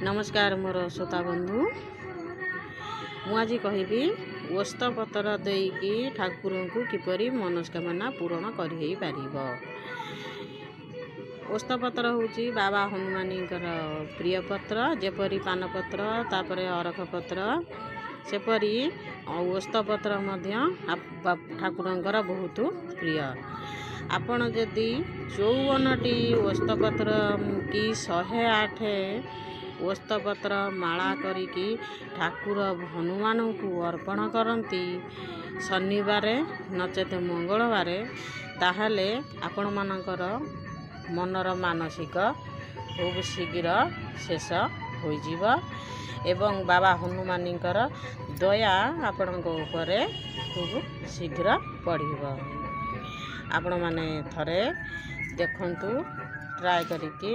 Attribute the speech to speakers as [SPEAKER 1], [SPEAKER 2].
[SPEAKER 1] नमस्कार मोर श्रोता बंधु मुझे कहबी ओस्त पतर देकी ठाकुर को किपरि मनस्कामना पूरण कर ओस्त पत्र हूँ बाबा हनुमानी प्रिय पत्र जेपरी पानपत्र तापर अरख पत्र सेपरी ओस्त पत्र ठाकुर बहुत प्रिय। आपण जदि 54टी ओस्त पत्र कि 108 ओस्त पत्र माला करिकी ठाकुर हनुमान को अर्पण करती शनिवार नचेत मंगलवार ताहले आपण मानकर मनर मानसिक खूब शीघ्र शेष होइजिव एवं बाबा हनुमानीकर दया आपण उपरे खूब शीघ्र पड़िब। आपण माने थरे देखंतु ट्राए करिकी